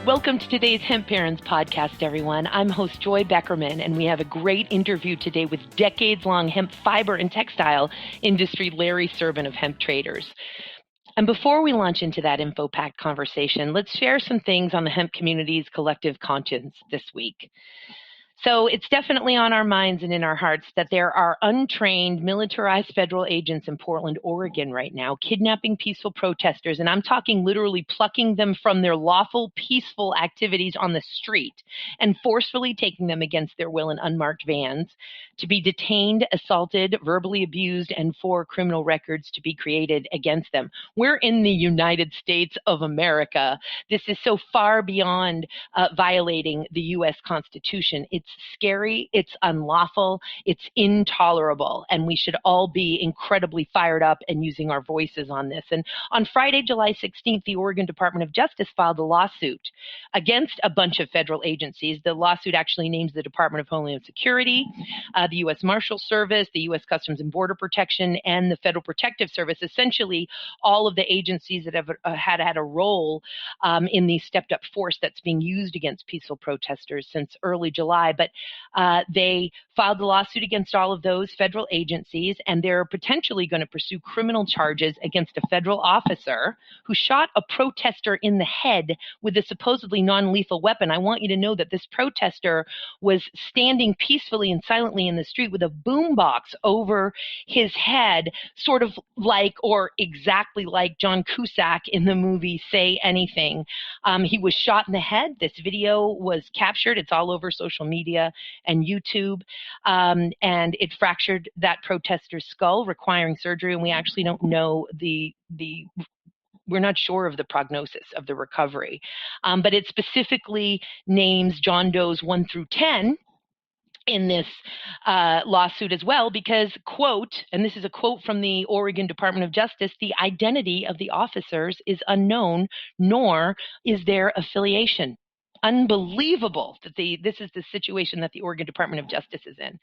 Welcome to today's Hemp Parents podcast, everyone. I'm host Joy Beckerman, and we have a great interview today with decades-long hemp fiber and textile industry Larry Serbin of Hemp Traders. And before we launch into that info-packed conversation, let's share some things on the hemp community's collective conscience this week. So it's definitely on our minds and in our hearts that there are untrained, militarized federal agents in Portland, Oregon right now, kidnapping peaceful protesters. And I'm talking literally plucking them from their lawful, peaceful activities on the street and forcefully taking them against their will in unmarked vans to be detained, assaulted, verbally abused, and for criminal records to be created against them. We're in the United States of America. This is so far beyond violating the U.S. Constitution. It's scary, it's unlawful, it's intolerable, and we should all be incredibly fired up and using our voices on this. And on Friday, July 16th, the Oregon Department of Justice filed a lawsuit against a bunch of federal agencies. The lawsuit actually names the Department of Homeland Security, the U.S. Marshal Service, the U.S. Customs and Border Protection, and the Federal Protective Service, essentially all of the agencies that have had a role in the stepped-up force that's being used against peaceful protesters since early July. But they filed a lawsuit against all of those federal agencies, and they're potentially going to pursue criminal charges against a federal officer who shot a protester in the head with a supposedly non-lethal weapon. I want you to know that this protester was standing peacefully and silently in the street with a boombox over his head, sort of like or exactly like John Cusack in the movie Say Anything. He was shot in the head. This video was captured. It's all over social media and YouTube, and it fractured that protester's skull, requiring surgery. And we actually don't know we're not sure of the prognosis of the recovery, but it specifically names John Does 1 through 10 in this lawsuit as well, because, quote, and this is a quote from the Oregon Department of Justice, the identity of the officers is unknown, nor is their affiliation. Unbelievable that this is the situation that the Oregon Department of Justice is in.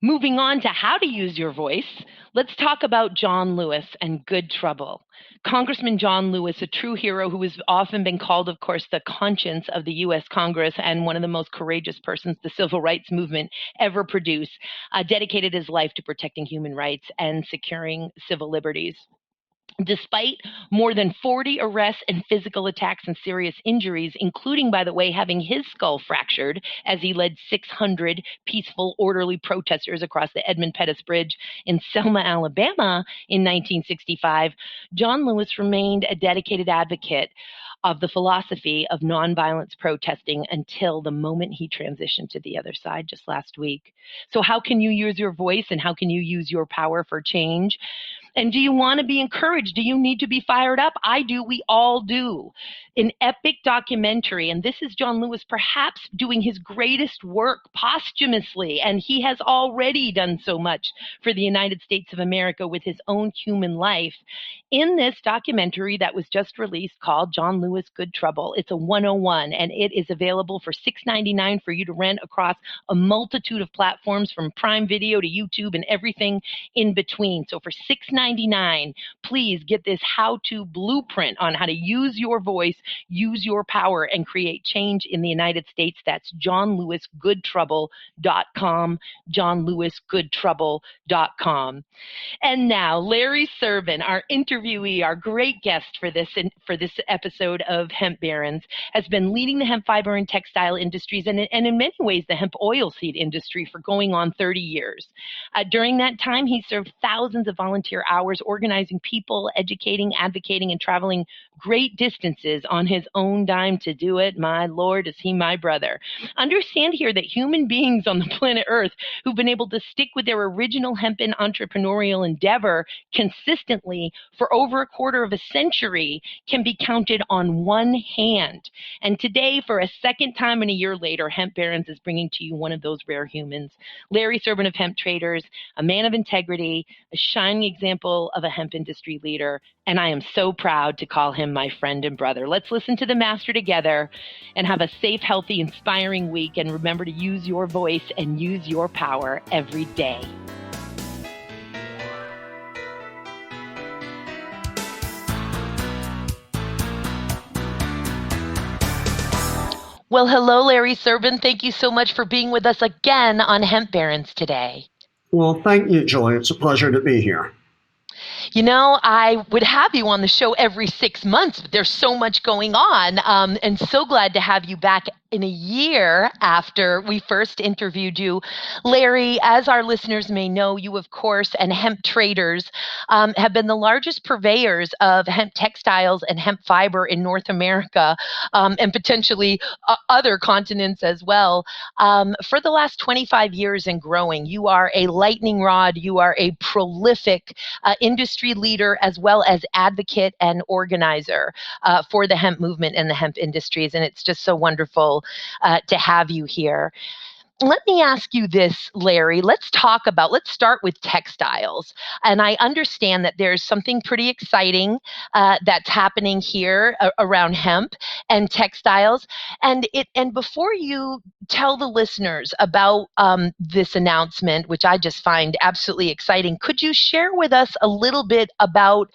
Moving on to how to use your voice, let's talk about John Lewis and Good Trouble. Congressman John Lewis, a true hero who has often been called, of course, the conscience of the U.S. Congress and one of the most courageous persons the civil rights movement ever produced, dedicated his life to protecting human rights and securing civil liberties. Despite more than 40 arrests and physical attacks and serious injuries, including, by the way, having his skull fractured as he led 600 peaceful, orderly protesters across the Edmund Pettus Bridge in Selma, Alabama in 1965, John Lewis remained a dedicated advocate of the philosophy of nonviolence protesting until the moment he transitioned to the other side just last week. So how can you use your voice and how can you use your power for change? And do you want to be encouraged? Do you need to be fired up? I do. We all do. An epic documentary, and this is John Lewis perhaps doing his greatest work posthumously, and he has already done so much for the United States of America with his own human life. In this documentary that was just released called John Lewis, Good Trouble, it's a 101, and it is available for $6.99 for you to rent across a multitude of platforms from Prime Video to YouTube and everything in between. So for $6.99, please get this how-to blueprint on how to use your voice, use your power, and create change in the United States. That's johnlewisgoodtrouble.com, johnlewisgoodtrouble.com. And now, Larry Serbin, our interviewee, our great guest for this episode of Hemp Barons, has been leading the hemp fiber and textile industries and in many ways the hemp oilseed industry for going on 30 years. During that time, he served thousands of volunteer hours organizing people, educating, advocating, and traveling great distances on his own dime to do it. My Lord, is he my brother. Understand here that human beings on the planet Earth who've been able to stick with their original hempen entrepreneurial endeavor consistently for over a quarter of a century can be counted on one hand. And today, for a second time and a year later, Hemp Barons is bringing to you one of those rare humans, Larry Serbin of Hemp Traders, a man of integrity, a shining example of a hemp industry leader, and I am so proud to call him my friend and brother. Let's listen to the master together and have a safe, healthy, inspiring week, and remember to use your voice and use your power every day. Well, hello, Larry Serbin. Thank you so much for being with us again on Hemp Barons today. Well, thank you, Joy. It's a pleasure to be here. You know, I would have you on the show every 6 months, but there's so much going on. And so glad to have you back in a year after we first interviewed you. Larry, as our listeners may know, you, of course, and Hemp Traders have been the largest purveyors of hemp textiles and hemp fiber in North America, and potentially other continents as well. For the last 25 years and growing, you are a lightning rod. You are a prolific industry leader as well as advocate and organizer for the hemp movement and the hemp industries. And it's just so wonderful to have you here. Let me ask you this, Larry. Let's start with textiles. And I understand that there's something pretty exciting that's happening here around hemp and textiles. And before you tell the listeners about this announcement, which I just find absolutely exciting, could you share with us a little bit about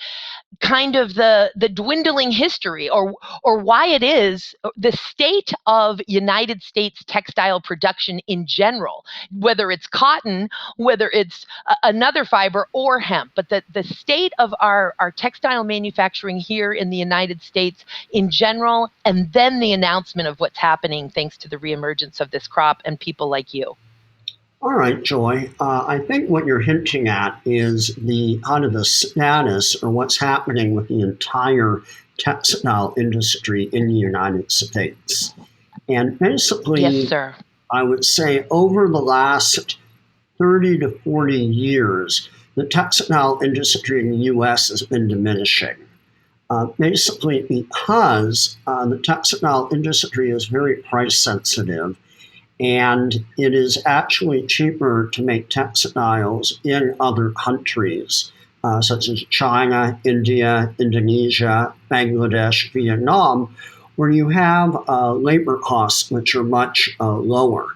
kind of the dwindling history or why it is the state of United States textile production in general, whether it's cotton, whether it's another fiber or hemp, but the state of our textile manufacturing here in the United States in general, and then the announcement of what's happening thanks to the reemergence of this crop and people like you. All right, Joy. I think what you're hinting at is the kind of the status or what's happening with the entire textile industry in the United States. And basically, yes, sir. I would say over the last 30 to 40 years, the textile industry in the U.S. has been diminishing. Basically because the textile industry is very price sensitive. And it is actually cheaper to make textiles in other countries, such as China, India, Indonesia, Bangladesh, Vietnam, where you have labor costs which are much lower.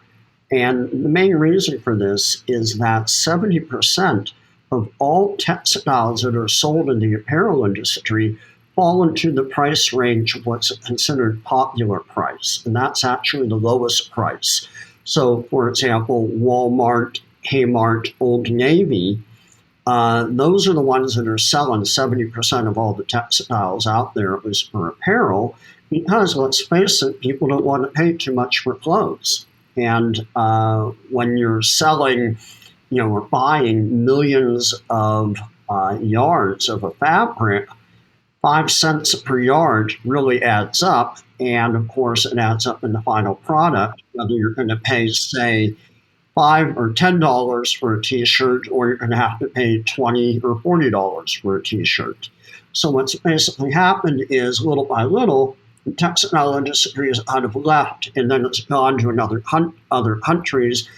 And the main reason for this is that 70% of all textiles that are sold in the apparel industry fall into the price range of what's considered popular price, and that's actually the lowest price. So, for example, Walmart, Kmart, Old Navy, those are the ones that are selling 70% of all the textiles out there, at least for apparel, because let's face it, people don't want to pay too much for clothes. And when you're selling, or buying millions of yards of a fabric, 5 cents per yard really adds up. And of course, it adds up in the final product, whether you're going to pay, say, $5 or $10 for a t-shirt, or you're going to have to pay $20 or $40 for a t-shirt. So what's basically happened is, little by little, the textile industry has kind of left, and then it's gone to other countries.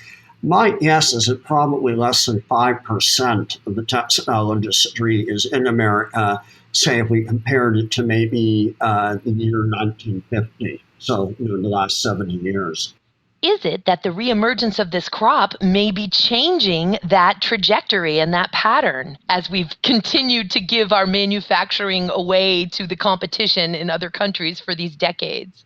My guess is that probably less than 5% of the textile industry is in America, say if we compared it to maybe the year 1950, so the last 70 years. Is it that the reemergence of this crop may be changing that trajectory and that pattern as we've continued to give our manufacturing away to the competition in other countries for these decades?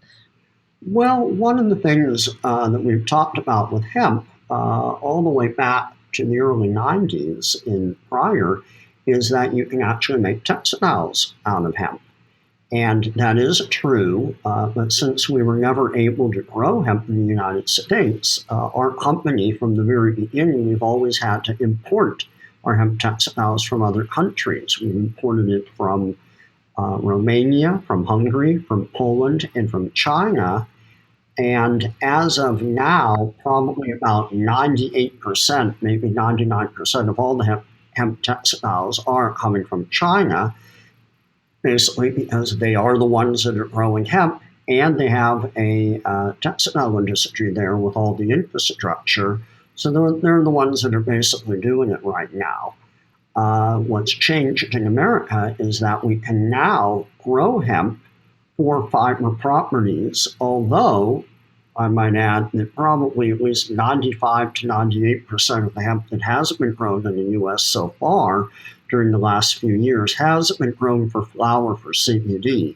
Well, one of the things that we've talked about with hemp all the way back to the early 90s and prior is that you can actually make textiles out of hemp. And that is true, but since we were never able to grow hemp in the United States, our company from the very beginning, we've always had to import our hemp textiles from other countries. We imported it from Romania, from Hungary, from Poland, and from China. And as of now, probably about 98%, maybe 99% of all the hemp textiles are coming from China, basically because they are the ones that are growing hemp, and they have a textile industry there with all the infrastructure. So they're the ones that are basically doing it right now. What's changed in America is that we can now grow hemp for fiber properties, although I might add that probably at least 95 to 98% of the hemp that has been grown in the U.S. so far during the last few years has been grown for flower for CBD.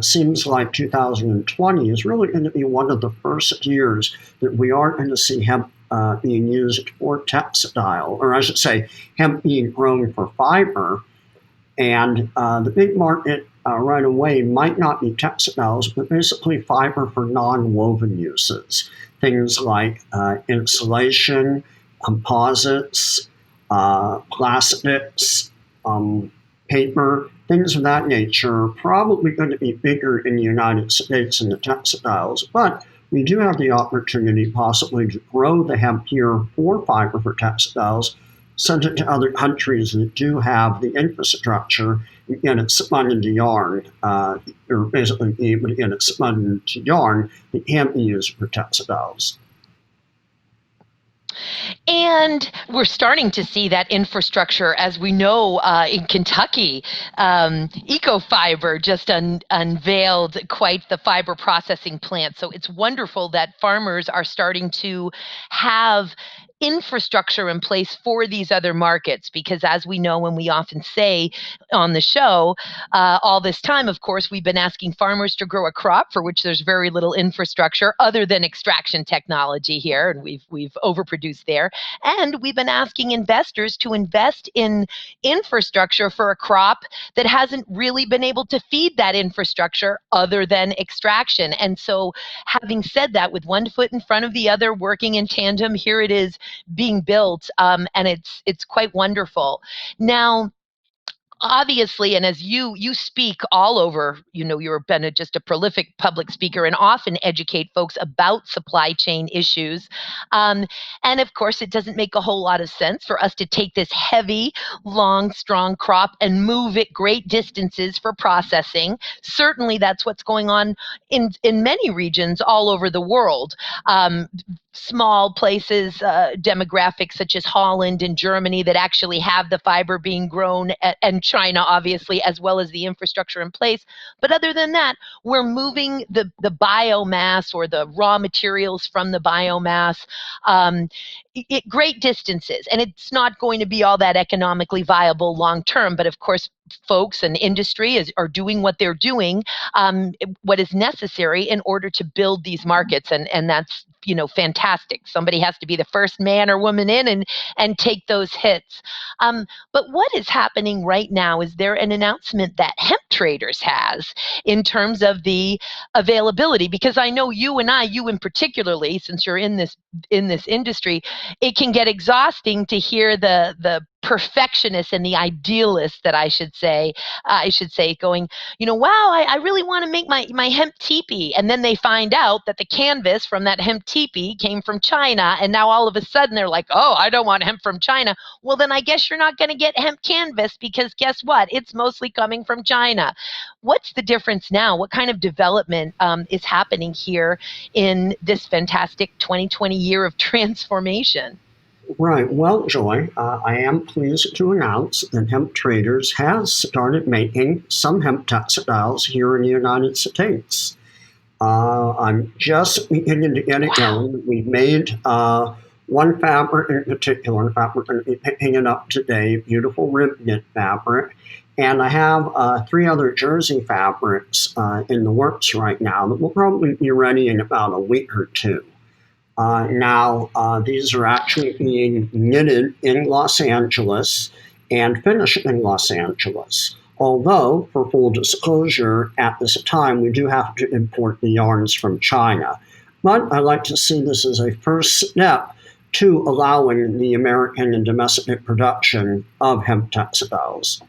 Seems like 2020 is really going to be one of the first years that we are going to see hemp being used for textile, or I should say, hemp being grown for fiber. And the big market right away might not be textiles, but basically fiber for non-woven uses. Things like insulation, composites, plastics, paper, things of that nature are probably going to be bigger in the United States than the textiles. But we do have the opportunity possibly to grow the hemp here for fiber for textiles, send it to other countries that do have the infrastructure, and get it spun into yarn, or basically be able to get it spun into yarn that can be used for textiles. And we're starting to see that infrastructure, as we know, in Kentucky. EcoFiber just unveiled quite the fiber processing plant. So it's wonderful that farmers are starting to have infrastructure in place for these other markets, because as we know, and we often say on the show, all this time, of course, we've been asking farmers to grow a crop for which there's very little infrastructure other than extraction technology here, and we've overproduced there. And we've been asking investors to invest in infrastructure for a crop that hasn't really been able to feed that infrastructure other than extraction. And so, having said that, with one foot in front of the other, working in tandem, here it is being built, and it's quite wonderful. Now, obviously, and as you speak all over, you've been just a prolific public speaker and often educate folks about supply chain issues. And of course, it doesn't make a whole lot of sense for us to take this heavy, long, strong crop and move it great distances for processing. Certainly, that's what's going on in many regions all over the world. Small places, demographics such as Holland and Germany that actually have the fiber being grown, and China, obviously, as well as the infrastructure in place. But other than that, we're moving the biomass or the raw materials from the biomass great distances. And it's not going to be all that economically viable long term. But of course, folks and industry are doing what they're doing, what is necessary in order to build these markets. And that's fantastic. Somebody has to be the first man or woman in and take those hits. But what is happening right now? Is there an announcement that Hemp Traders has in terms of the availability? Because I know you in particularly, since you're in this industry, it can get exhausting to hear the perfectionists and the idealists, that I should say, going, wow, I really want to make my hemp teepee. And then they find out that the canvas from that hemp teepee came from China. And now all of a sudden they're like, oh, I don't want hemp from China. Well, then I guess you're not going to get hemp canvas, because guess what? It's mostly coming from China. What's the difference now? What kind of development is happening here in this fantastic 2020 year of transformation? Right. Well, Joy, I am pleased to announce that Hemp Traders has started making some hemp textiles here in the United States. I'm just beginning to get it going. We've made one fabric in particular. In fact, we're going to be picking it up today, beautiful rib knit fabric. And I have 3 other jersey fabrics in the works right now that will probably be ready in about a week or 2. Now, these are actually being knitted in Los Angeles and finished in Los Angeles. Although, for full disclosure, at this time, we do have to import the yarns from China. But I like to see this as a first step to allowing the American and domestic production of hemp textiles.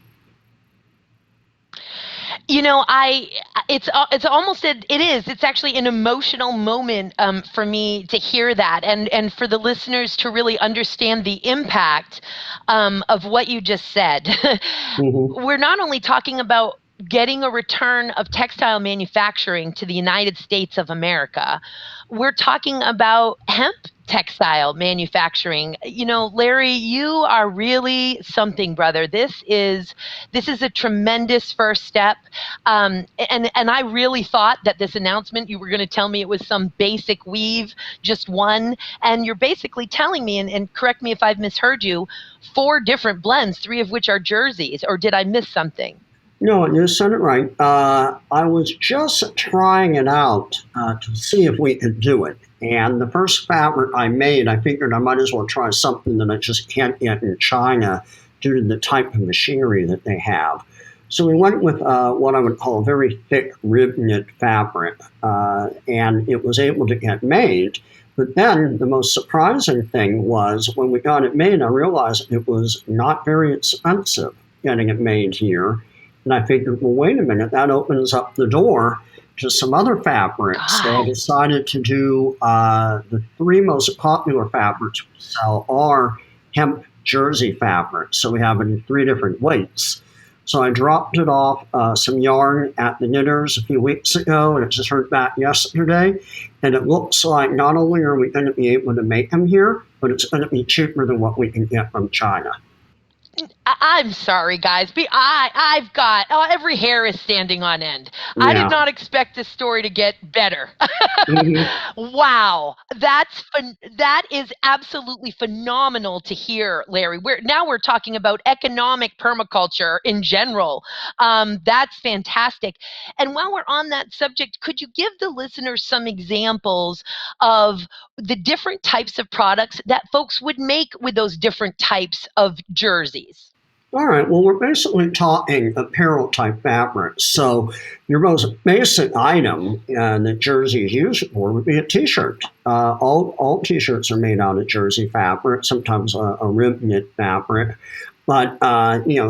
It's actually an emotional moment for me to hear that, and for the listeners to really understand the impact of what you just said. Mm-hmm. We're not only talking about getting a return of textile manufacturing to the United States of America, we're talking about hemp textile manufacturing. Larry, you are really something, brother. This is a tremendous first step. And I really thought that this announcement, you were going to tell me it was some basic weave, just one. And you're basically telling me, and correct me if I've misheard you, 4 different blends, 3 of which are jerseys, or did I miss something? No, you said it right. I was just trying it out to see if we could do it. And the first fabric I made, I figured I might as well try something that I just can't get in China due to the type of machinery that they have. So we went with what I would call a very thick rib knit fabric, and it was able to get made. But then the most surprising thing was when we got it made, I realized it was not very expensive getting it made here. And I figured, well, wait a minute, that opens up the door to some other fabrics. So I decided to do the three most popular fabrics we sell are hemp jersey fabrics. So we have it in three different weights. So I dropped it off some yarn at the knitters a few weeks ago, and it just heard back yesterday. And it looks like not only are we going to be able to make them here, but it's going to be cheaper than what we can get from China. I'm sorry, guys. I've got every hair is standing on end. Yeah. I did not expect this story to get better. Wow, that is absolutely phenomenal to hear, Larry. We're talking about economic permaculture in general. That's fantastic. And while we're on that subject, could you give the listeners some examples of the different types of products that folks would make with those different types of jerseys? All right. Well, we're basically talking apparel type fabrics. So your most basic item that jersey is used for would be a T-shirt. All T-shirts are made out of jersey fabric, sometimes a rib knit fabric. But,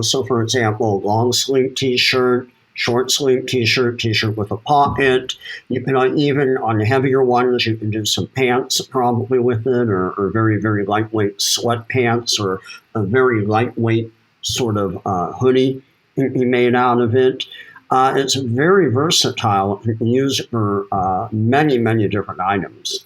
so for example, long sleeve T-shirt, short sleeve T-shirt, T-shirt with a pocket. You can even, on the heavier ones, you can do some pants probably with it, or very, very lightweight sweatpants, or a very lightweight sort of hoodie can be made out of it. It's very versatile. You can use it for many, many different items.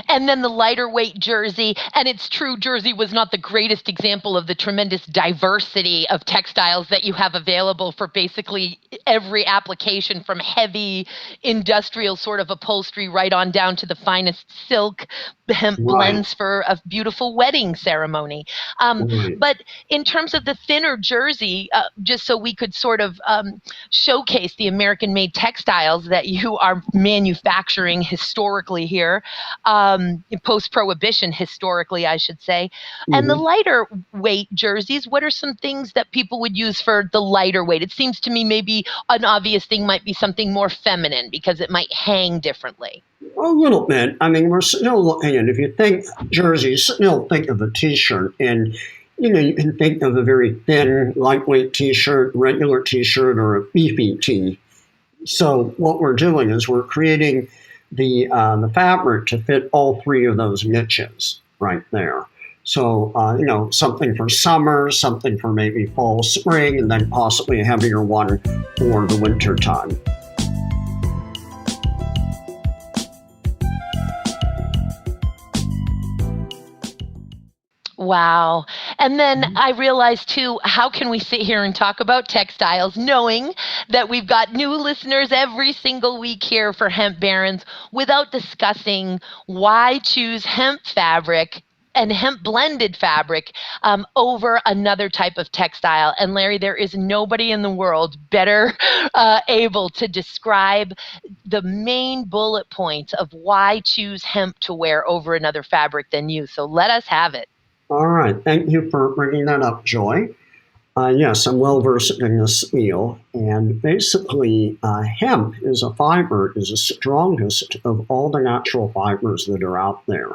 And then the lighter weight jersey, and it's true, jersey was not the greatest example of the tremendous diversity of textiles that you have available for basically every application, from heavy industrial sort of upholstery right on down to the finest silk hemp blends for a beautiful wedding ceremony. But in terms of the thinner jersey, just so we could sort of showcase the American-made textiles that you are manufacturing historically here, post-prohibition historically, I should say. And the lighter weight jerseys, what are some things that people would use for the lighter weight? It seems to me maybe an obvious thing might be something more feminine because it might hang differently. A little bit. I mean, we're still looking at, if you think jerseys, still think of a T-shirt, and you can think of a very thin, lightweight T-shirt, regular T-shirt, or a beefy tee. So what we're doing is we're creating the fabric to fit all three of those niches right there. So, something for summer, something for maybe fall, spring, and then possibly a heavier one for the winter time. Wow. And then I realized too, how can we sit here and talk about textiles knowing that we've got new listeners every single week here for Hemp Barons without discussing why choose hemp fabric and hemp blended fabric over another type of textile. And Larry, there is nobody in the world better able to describe the main bullet points of why choose hemp to wear over another fabric than you. So let us have it. All right. Thank you for bringing that up, Joy. Yes, I'm well versed in this field. And basically, hemp is the strongest of all the natural fibers that are out there.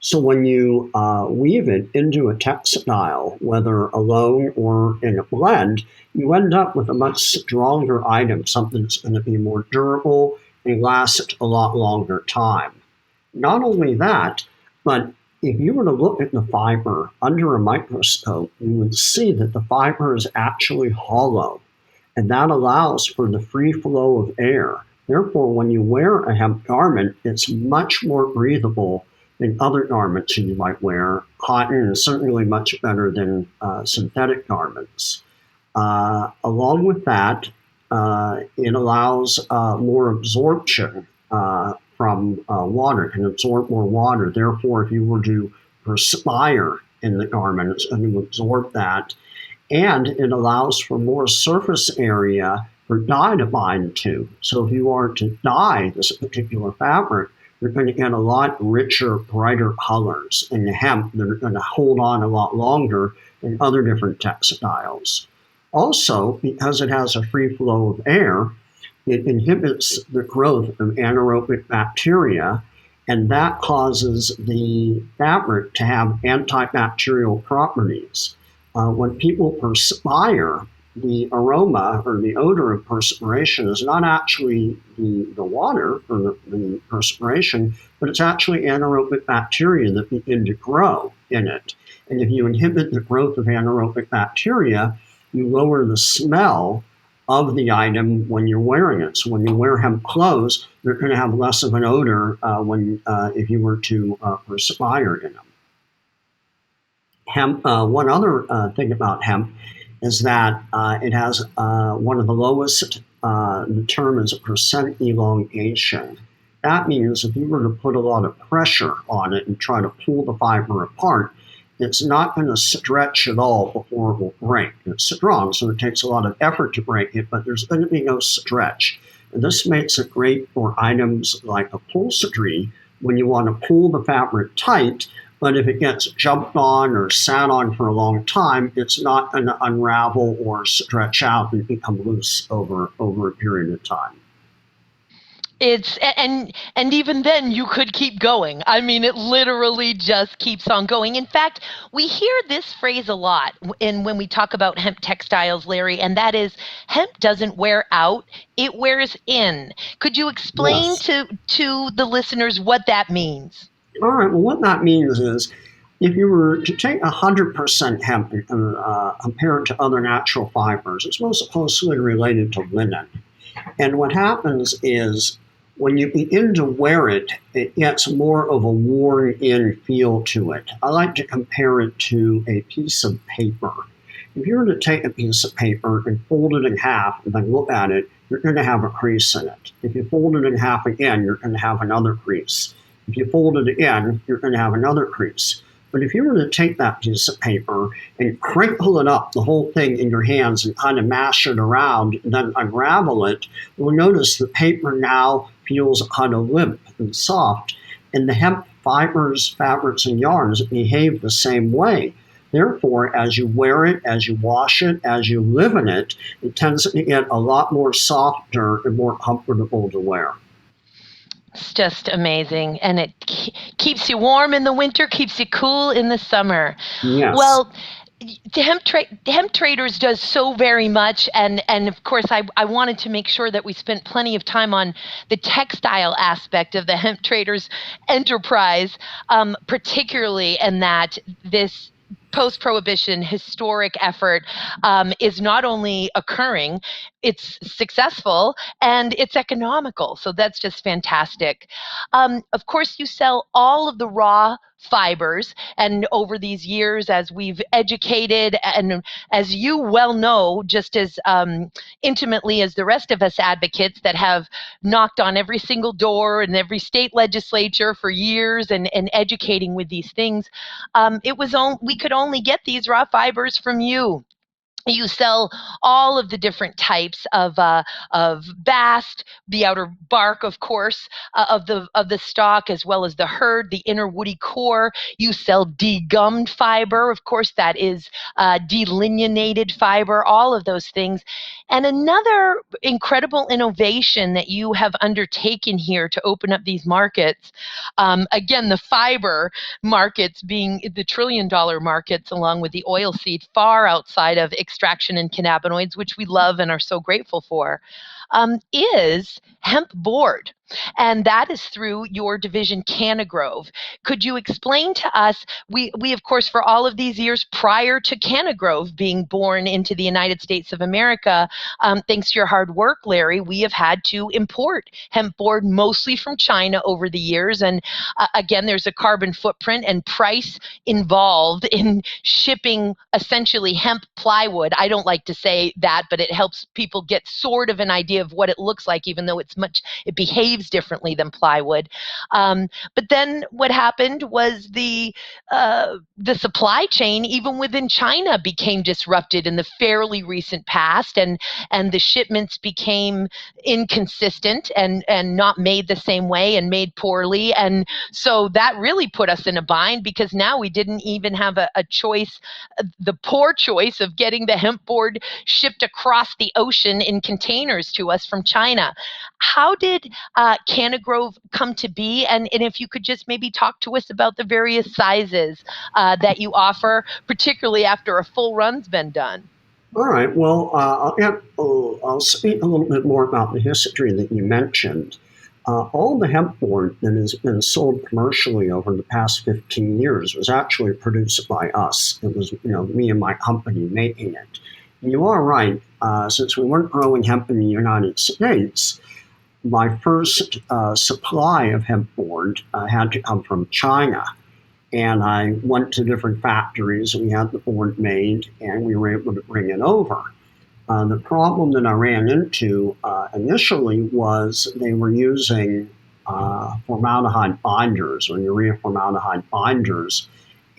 So when you weave it into a textile, whether alone or in a blend, you end up with a much stronger item, something that's going to be more durable and last a lot longer time. Not only that, but if you were to look at the fiber under a microscope, you would see that the fiber is actually hollow, and that allows for the free flow of air. Therefore, when you wear a hemp garment, it's much more breathable than other garments you might wear. Cotton is certainly much better than synthetic garments. Along with that, it allows more absorption from water, can absorb more water. Therefore, if you were to perspire in the garment, it's going to absorb that. and it allows for more surface area for dye to bind to. So if you are to dye this particular fabric, you're going to get a lot richer, brighter colors in the hemp that are going to hold on a lot longer than other different textiles. Also, because it has a free flow of air, it inhibits the growth of anaerobic bacteria, and that causes the fabric to have antibacterial properties. When people perspire, the aroma or the odor of perspiration is not actually the water or the perspiration, but it's actually anaerobic bacteria that begin to grow in it. And if you inhibit the growth of anaerobic bacteria, you lower the smell of the item when you're wearing it. So when you wear hemp clothes, they're going to have less of an odor if you were to perspire in them. Hemp. One other thing about hemp is that it has one of the lowest. The term is percent elongation. That means if you were to put a lot of pressure on it and try to pull the fiber apart, it's not going to stretch at all before it will break. It's strong, so it takes a lot of effort to break it, but there's going to be no stretch. And this makes it great for items like upholstery when you want to pull the fabric tight, but if it gets jumped on or sat on for a long time, it's not going to unravel or stretch out and become loose over a period of time. And even then you could keep going. I mean, it literally just keeps on going. In fact, we hear this phrase a lot when we talk about hemp textiles, Larry, and that is hemp doesn't wear out, it wears in. Could you explain to the listeners what that means? All right, well, what that means is if you were to take 100% hemp and compare it to other natural fibers, it's most closely related to linen. And what happens is when you begin to wear it, it gets more of a worn-in feel to it. I like to compare it to a piece of paper. If you were to take a piece of paper and fold it in half and then look at it, you're going to have a crease in it. If you fold it in half again, you're going to have another crease. If you fold it again, you're going to have another crease. But if you were to take that piece of paper and crinkle it up, the whole thing in your hands, and kind of mash it around and then unravel it, you'll notice the paper now feels kind of limp and soft. And the hemp fibers, fabrics, and yarns behave the same way. Therefore, as you wear it, as you wash it, as you live in it, it tends to get a lot more softer and more comfortable to wear. It's just amazing, and it keeps you warm in the winter, keeps you cool in the summer. Yes. Well, Hemp Traders does so very much, and of course I wanted to make sure that we spent plenty of time on the textile aspect of the Hemp Traders enterprise, particularly in that this post-prohibition historic effort is not only occurring, it's successful and it's economical. So that's just fantastic. Of course, you sell all of the raw fibers, and over these years, as we've educated, and as you well know, just as intimately as the rest of us advocates that have knocked on every single door in every state legislature for years and educating with these things, we could only get these raw fibers from you. You sell all of the different types of bast, the outer bark, of course, of the stalk, as well as the hurd, the inner woody core. You sell degummed fiber, of course, that is delineated fiber, all of those things. And another incredible innovation that you have undertaken here to open up these markets, again, the fiber markets being the trillion-dollar markets, along with the oil seed, far outside of extraction and cannabinoids, which we love and are so grateful for, is hemp board. And that is through your division, Canagrove. Could you explain to us, we of course, for all of these years prior to Canagrove being born into the United States of America, thanks to your hard work, Larry, we have had to import hemp board mostly from China over the years. And again, there's a carbon footprint and price involved in shipping essentially hemp plywood. I don't like to say that, but it helps people get sort of an idea of what it looks like, even though it behaves behaves differently than plywood. But then what happened was the supply chain, even within China, became disrupted in the fairly recent past, and the shipments became inconsistent and not made the same way and made poorly. And so that really put us in a bind, because now we didn't even have a choice, the poor choice of getting the hemp board shipped across the ocean in containers to us from China. How did Canna Grove come to be? And if you could just maybe talk to us about the various sizes that you offer, particularly after a full run's been done. All right. Well, I'll speak a little bit more about the history that you mentioned. All the hemp board that has been sold commercially over the past 15 years was actually produced by us. It was, me and my company making it. And you are right. Since we weren't growing hemp in the United States, my first supply of hemp board had to come from China. And I went to different factories, and we had the board made, and we were able to bring it over. The problem that I ran into initially was they were using formaldehyde binders, or urea formaldehyde binders,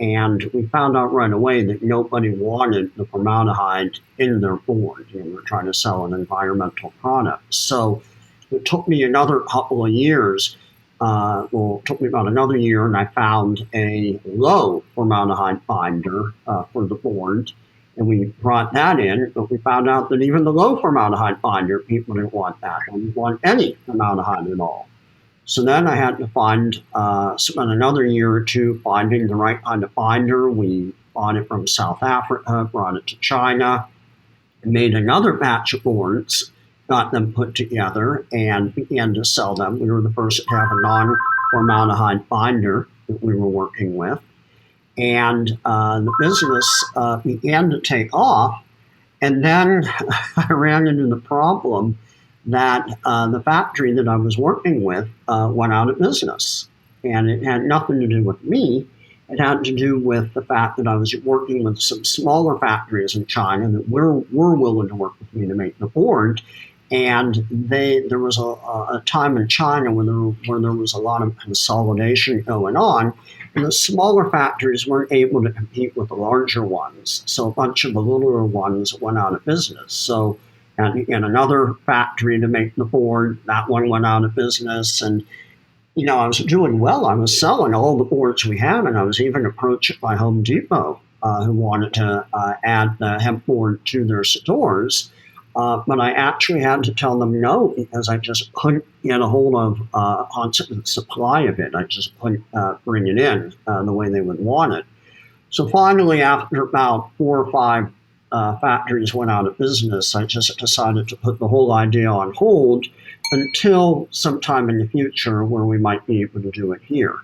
and we found out right away that nobody wanted the formaldehyde in their board. We're trying to sell an environmental product. So it took me another couple of years. It took me about another year, and I found a low formaldehyde binder for the board, and we brought that in, but we found out that even the low formaldehyde binder, people didn't want that. They didn't want any formaldehyde at all. So then I had to spend another year or two finding the right kind of binder. We bought it from South Africa, brought it to China, made another batch of boards, got them put together, and began to sell them. We were the first to have a non-formaldehyde binder that we were working with. And the business began to take off. And then I ran into the problem that the factory that I was working with went out of business. And it had nothing to do with me. It had to do with the fact that I was working with some smaller factories in China that were willing to work with me to make the board. And there was a time in China when there was a lot of consolidation going on, and the smaller factories weren't able to compete with the larger ones. So a bunch of the littler ones went out of business. So, and another factory to make the board, that one went out of business. And, I was doing well. I was selling all the boards we had, and I was even approached by Home Depot, who wanted to add the hemp board to their stores. But I actually had to tell them no, because I just couldn't get a hold of a constant supply of it. I just couldn't bring it in the way they would want it. So finally, after about 4 or 5 factories went out of business, I just decided to put the whole idea on hold until sometime in the future where we might be able to do it here.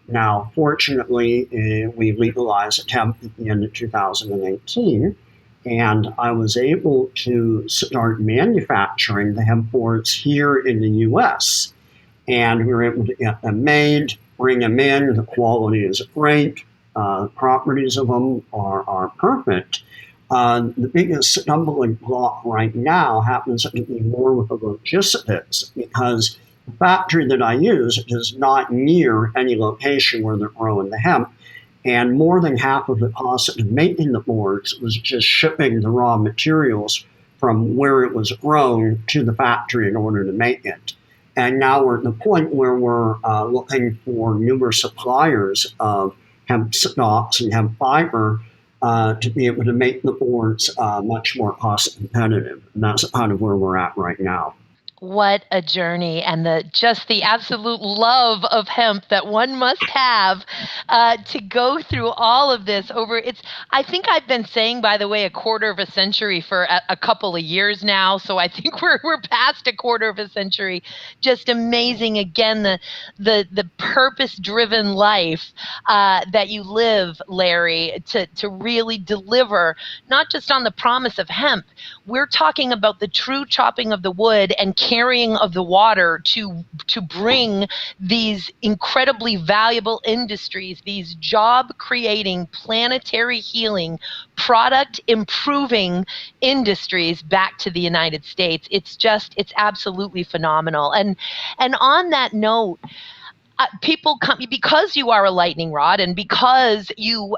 Now, fortunately, we legalized hemp at the end of 2018. And I was able to start manufacturing the hemp boards here in the U.S. And we were able to get them made, bring them in. The quality is great. The properties of them are perfect. The biggest stumbling block right now happens to be more with the logistics, because the factory that I use is not near any location where they're growing the hemp. And more than half of the cost of making the boards was just shipping the raw materials from where it was grown to the factory in order to make it. And now we're at the point where we're looking for newer suppliers of hemp stalks and hemp fiber to be able to make the boards much more cost competitive. And that's kind of where we're at right now. What a journey, and just the absolute love of hemp that one must have to go through all of this over. I think I've been saying, by the way, a quarter of a century for a couple of years now. So I think we're past a quarter of a century. Just amazing. Again, the purpose-driven life that you live, Larry, to really deliver not just on the promise of hemp. We're talking about the true chopping of the wood and carrying of the water to bring these incredibly valuable industries, these job-creating, planetary healing, product improving industries back to the United States. It's absolutely phenomenal. And on that note, people come because you are a lightning rod, and because you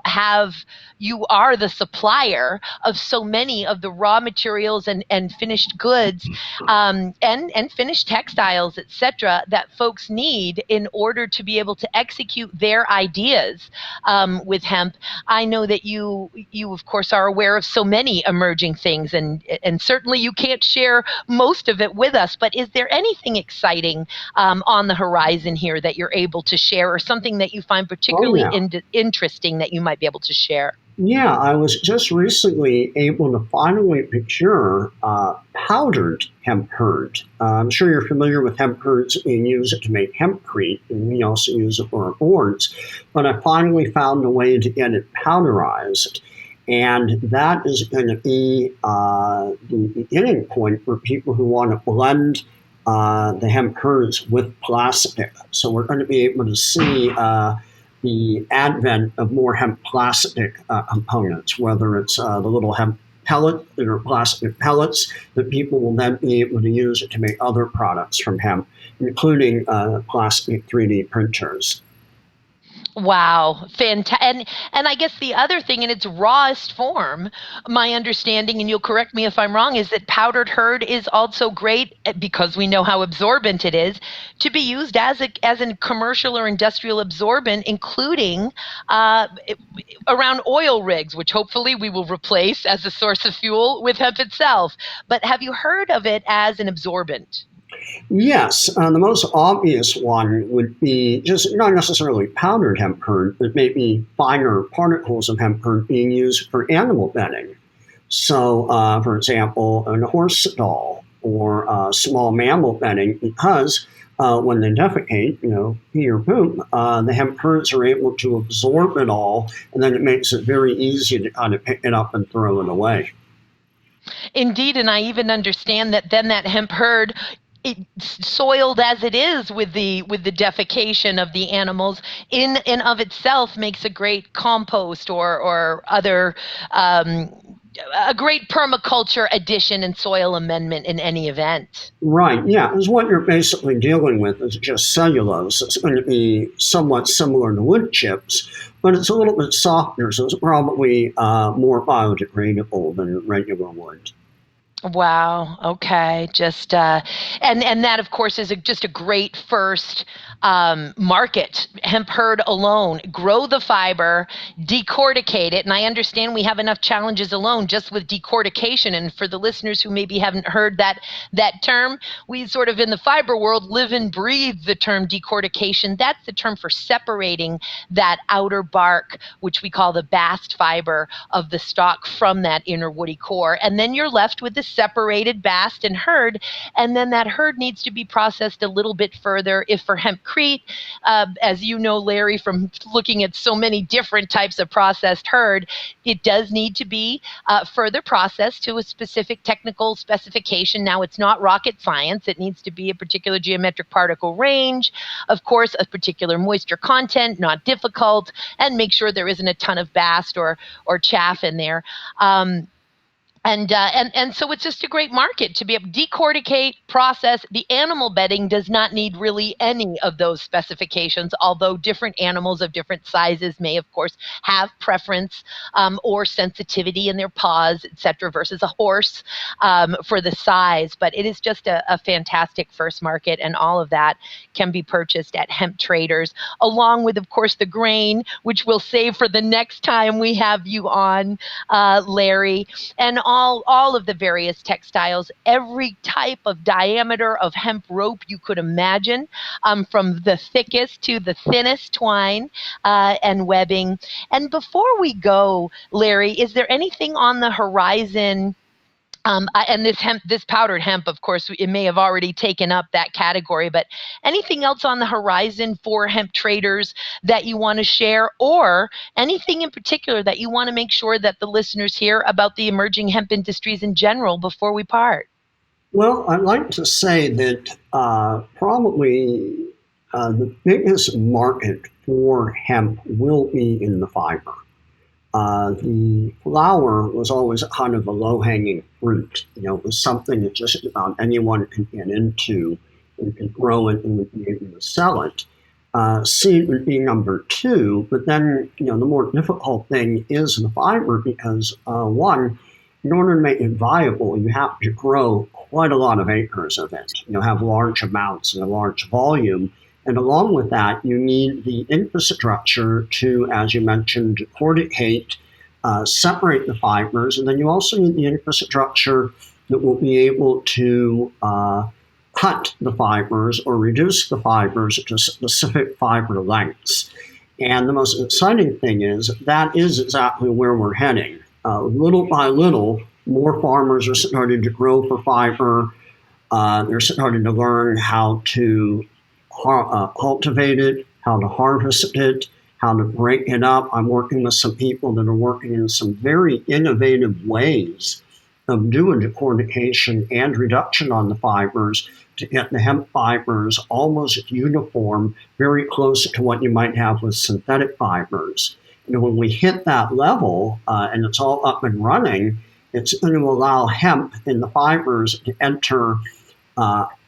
are the supplier of so many of the raw materials and finished goods, and finished textiles, etc., that folks need in order to be able to execute their ideas with hemp. I know that you of course are aware of so many emerging things, and certainly you can't share most of it with us, but is there anything exciting on the horizon here that you're able to share, or something that you find particularly interesting that you might be able to share? Yeah, I was just recently able to finally procure powdered hemp hurd. I'm sure you're familiar with hemp hurds. We use it to make hempcrete, and we also use it for our boards. But I finally found a way to get it powderized, and that is going to be the beginning point for people who want to blend the hemp hurds with plastic. So we're going to be able to see the advent of more hemp plastic components, whether it's the little hemp pellet or plastic pellets that people will then be able to use to make other products from hemp, including plastic 3D printers. Wow, fantastic! And I guess the other thing, in its rawest form, my understanding, and you'll correct me if I'm wrong, is that powdered hurd is also great, because we know how absorbent it is, to be used as a commercial or industrial absorbent, including around oil rigs, which hopefully we will replace as a source of fuel with hemp itself. But have you heard of it as an absorbent? Yes, the most obvious one would be just not necessarily powdered hemp hurd, but maybe finer particles of hemp hurd being used for animal bedding. So, for example, in a horse stall or small mammal bedding, because when they defecate, pee or poop, the hemp hurds are able to absorb it all, and then it makes it very easy to kind of pick it up and throw it away. Indeed, and I even understand that then that hemp hurd, soiled as it is with the defecation of the animals, in and of itself makes a great compost or other a great permaculture addition and soil amendment in any event. Right, yeah, because what you're basically dealing with is just cellulose. It's going to be somewhat similar to wood chips, but it's a little bit softer, so it's probably more biodegradable than regular wood. Wow. Okay. Just and that, of course, is just a great first market. Hemp hurd alone, grow the fiber, decorticate it, and I understand we have enough challenges alone just with decortication. And for the listeners who maybe haven't heard that term, we sort of in the fiber world live and breathe the term decortication. That's the term for separating that outer bark, which we call the bast fiber of the stalk, from that inner woody core, and then you're left with the separated bast and hurd, and then that hurd needs to be processed a little bit further. If for hempcrete, as you know, Larry, from looking at so many different types of processed hurd, it does need to be further processed to a specific technical specification. Now, it's not rocket science. It needs to be a particular geometric particle range, of course, a particular moisture content, not difficult, and make sure there isn't a ton of bast or chaff in there. And so it's just a great market to be able to decorticate, process. The animal bedding does not need really any of those specifications, although different animals of different sizes may, of course, have preference or sensitivity in their paws, etc., versus a horse for the size. But it is just a fantastic first market, and all of that can be purchased at Hemp Traders, along with, of course, the grain, which we'll save for the next time we have you on, Larry, and all of the various textiles, every type of diameter of hemp rope you could imagine, from the thickest to the thinnest twine and webbing. And before we go, Larry, is there anything on the horizon? And this powdered hemp, of course, it may have already taken up that category, but anything else on the horizon for Hemp Traders that you want to share, or anything in particular that you want to make sure that the listeners hear about the emerging hemp industries in general before we part? Well, I'd like to say that probably the biggest market for hemp will be in the fiber. The flower was always kind of a low-hanging fruit. It was something that just about anyone could get into and could grow it and would be able to sell it. Seed would be number two, but then the more difficult thing is the fiber because one, in order to make it viable, you have to grow quite a lot of acres of it. Have large amounts and a large volume. And along with that, you need the infrastructure to, as you mentioned, corticate, separate the fibers, and then you also need the infrastructure that will be able to cut the fibers or reduce the fibers to specific fiber lengths. And the most exciting thing is that is exactly where we're heading. Little by little, more farmers are starting to grow for fiber. They're starting to learn how to cultivate it, how to harvest it, how to break it up. I'm working with some people that are working in some very innovative ways of doing decortication and reduction on the fibers to get the hemp fibers almost uniform, very close to what you might have with synthetic fibers. When we hit that level and it's all up and running, it's going to allow hemp and the fibers to enter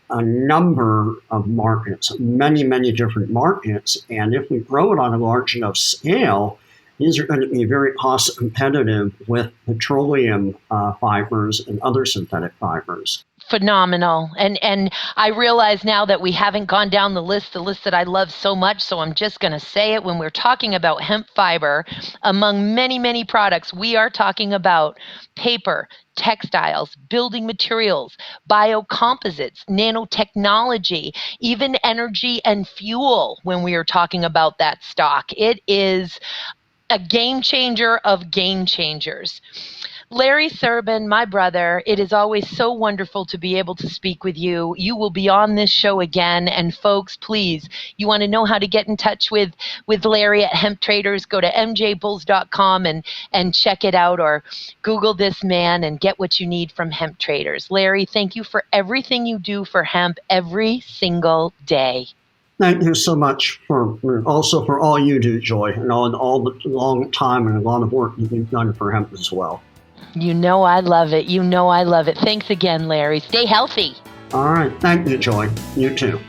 a number of markets, many, many different markets. And if we grow it on a large enough scale, these are going to be very cost competitive with petroleum fibers and other synthetic fibers. Phenomenal. And I realize now that we haven't gone down the list that I love so much, so I'm just going to say it. When we're talking about hemp fiber, among many, many products, we are talking about paper, textiles, building materials, biocomposites, nanotechnology, even energy and fuel when we are talking about that stock. It is a game changer of game changers. Larry Serbin, my brother, it is always so wonderful to be able to speak with you. You will be on this show again. And folks, please, you want to know how to get in touch with Larry at Hemp Traders, go to mjbulls.com and check it out, or Google this man and get what you need from Hemp Traders. Larry, thank you for everything you do for hemp every single day. Thank you so much for all you do, Joy, and all the long time and a lot of work that you've done for hemp as well. You know I love it. You know I love it. Thanks again, Larry. Stay healthy. All right. Thank you, Joy. You too.